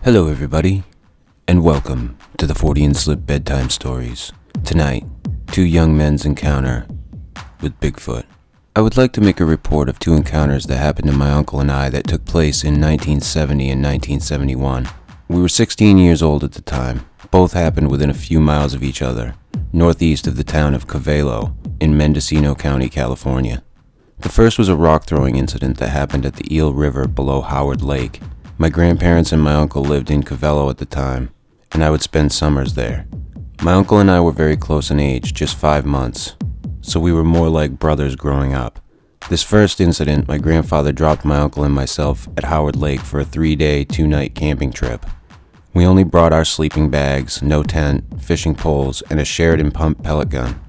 Hello everybody, and welcome to the Fortean Slip Bedtime Stories. Tonight, two young men's encounter with Bigfoot. I would like to make a report of two encounters that happened to my uncle and I that took place in 1970 and 1971. We were 16 years old at the time. Both happened within a few miles of each other, northeast of the town of Covelo in Mendocino County, California. The first was a rock-throwing incident that happened at the Eel River below Howard Lake. My grandparents and my uncle lived in Covelo at the time, and I would spend summers there. My uncle and I were very close in age, just 5 months, so we were more like brothers growing up. This first incident, my grandfather dropped my uncle and myself at Howard Lake for a 3-day, 2-night camping trip. We only brought our sleeping bags, no tent, fishing poles, and a Sheridan pump pellet gun.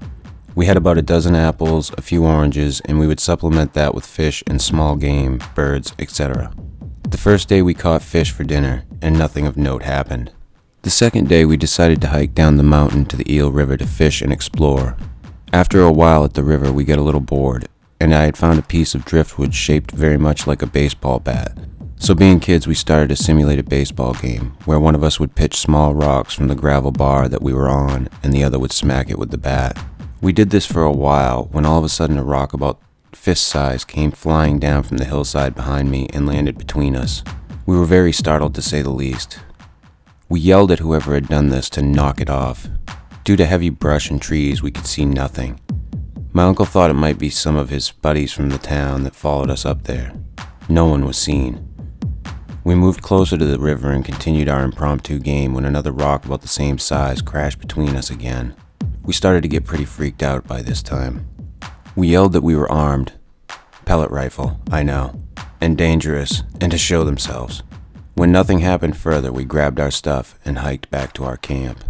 We had about a dozen apples, a few oranges, and we would supplement that with fish and small game, birds, etc. The first day we caught fish for dinner, and nothing of note happened. The second day we decided to hike down the mountain to the Eel River to fish and explore. After a while at the river we got a little bored, and I had found a piece of driftwood shaped very much like a baseball bat. So being kids we started a simulated baseball game, where one of us would pitch small rocks from the gravel bar that we were on, and the other would smack it with the bat. We did this for a while, when all of a sudden a rock about fist size came flying down from the hillside behind me and landed between us. We were very startled to say the least. We yelled at whoever had done this to knock it off. Due to heavy brush and trees, we could see nothing. My uncle thought it might be some of his buddies from the town that followed us up there. No one was seen. We moved closer to the river and continued our impromptu game when another rock about the same size crashed between us again. We started to get pretty freaked out by this time. We yelled that we were armed. Pellet rifle, I know. And dangerous, and to show themselves. When nothing happened further, we grabbed our stuff and hiked back to our camp.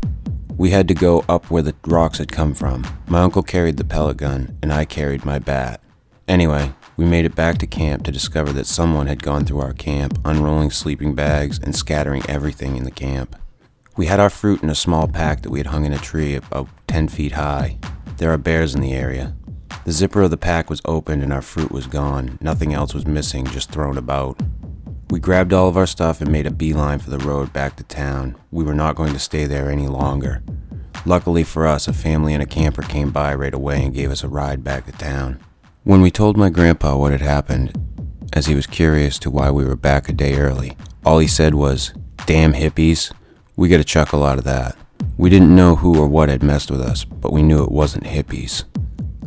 We had to go up where the rocks had come from. My uncle carried the pellet gun, and I carried my bat. Anyway, we made it back to camp to discover that someone had gone through our camp, unrolling sleeping bags and scattering everything in the camp. We had our fruit in a small pack that we had hung in a tree about 10 feet high. There are bears in the area. The zipper of the pack was open and our fruit was gone. Nothing else was missing, just thrown about. We grabbed all of our stuff and made a beeline for the road back to town. We were not going to stay there any longer. Luckily for us, a family and a camper came by right away and gave us a ride back to town. When we told my grandpa what had happened, as he was curious to why we were back a day early, all he said was, "Damn hippies." We got a chuckle out of that. We didn't know who or what had messed with us, but we knew it wasn't hippies.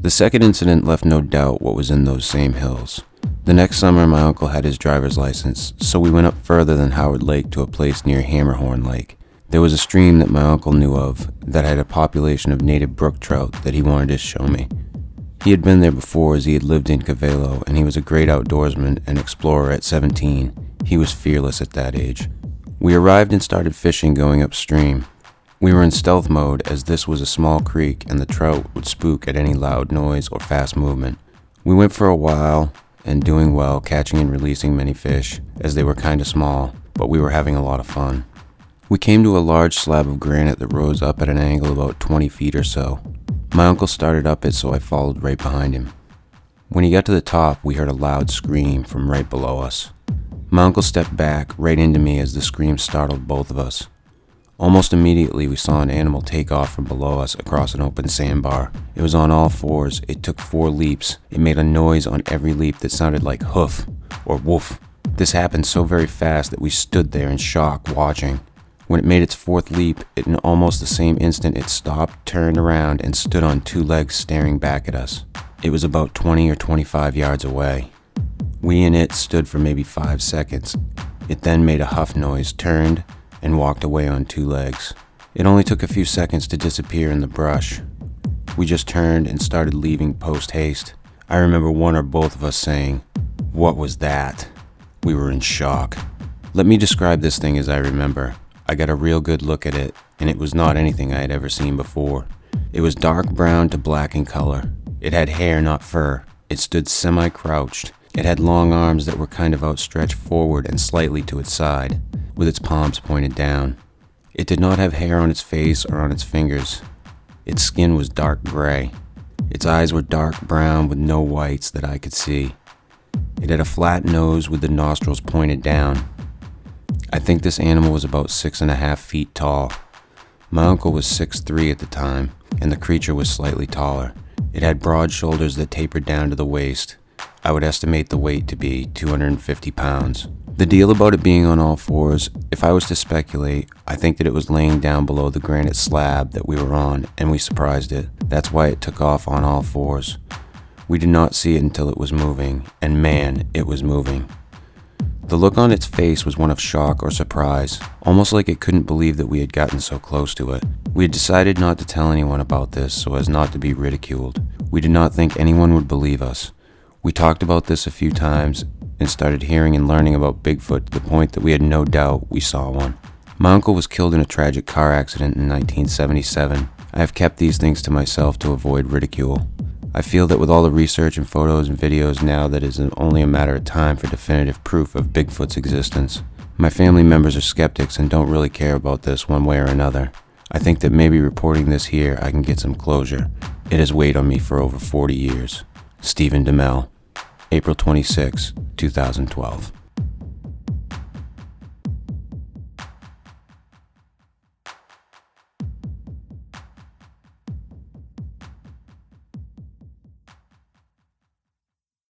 The second incident left no doubt what was in those same hills. The next summer, my uncle had his driver's license, so we went up further than Howard Lake to a place near Hammerhorn Lake. There was a stream that my uncle knew of that had a population of native brook trout that he wanted to show me. He had been there before as he had lived in Covelo, and he was a great outdoorsman and explorer at 17. He was fearless at that age. We arrived and started fishing going upstream. We were in stealth mode as this was a small creek and the trout would spook at any loud noise or fast movement. We went for a while and doing well, catching and releasing many fish as they were kinda small, but we were having a lot of fun. We came to a large slab of granite that rose up at an angle about 20 feet or so. My uncle started up it, so I followed right behind him. When he got to the top, we heard a loud scream from right below us. My uncle stepped back right into me as the scream startled both of us. Almost immediately, we saw an animal take off from below us across an open sandbar. It was on all fours. It took 4 leaps. It made a noise on every leap that sounded like hoof or woof. This happened so very fast that we stood there in shock watching. When it made its 4th leap, in almost the same instant it stopped, turned around, and stood on 2 legs staring back at us. It was about 20 or 25 yards away. We and it stood for maybe 5 seconds. It then made a huff noise, turned, and walked away on 2 legs. It only took a few seconds to disappear in the brush. We just turned and started leaving post-haste. I remember one or both of us saying, "What was that?" We were in shock. Let me describe this thing as I remember. I got a real good look at it, and it was not anything I had ever seen before. It was dark brown to black in color. It had hair, not fur. It stood semi-crouched. It had long arms that were kind of outstretched forward and slightly to its side, with its palms pointed down. It did not have hair on its face or on its fingers. Its skin was dark gray. Its eyes were dark brown with no whites that I could see. It had a flat nose with the nostrils pointed down. I think this animal was about 6.5 feet tall. My uncle was 6'3" at the time, and the creature was slightly taller. It had broad shoulders that tapered down to the waist. I would estimate the weight to be 250 pounds. The deal about it being on all fours, if I was to speculate, I think that it was laying down below the granite slab that we were on, and we surprised it. That's why it took off on all fours. We did not see it until it was moving, and man, it was moving. The look on its face was one of shock or surprise, almost like it couldn't believe that we had gotten so close to it. We had decided not to tell anyone about this so as not to be ridiculed. We did not think anyone would believe us. We talked about this a few times and started hearing and learning about Bigfoot to the point that we had no doubt we saw one. My uncle was killed in a tragic car accident in 1977. I have kept these things to myself to avoid ridicule. I feel that with all the research and photos and videos now that it is only a matter of time for definitive proof of Bigfoot's existence. My family members are skeptics and don't really care about this one way or another. I think that maybe reporting this here I can get some closure. It has weighed on me for over 40 years. Stephen DeMel, April 26, 2012.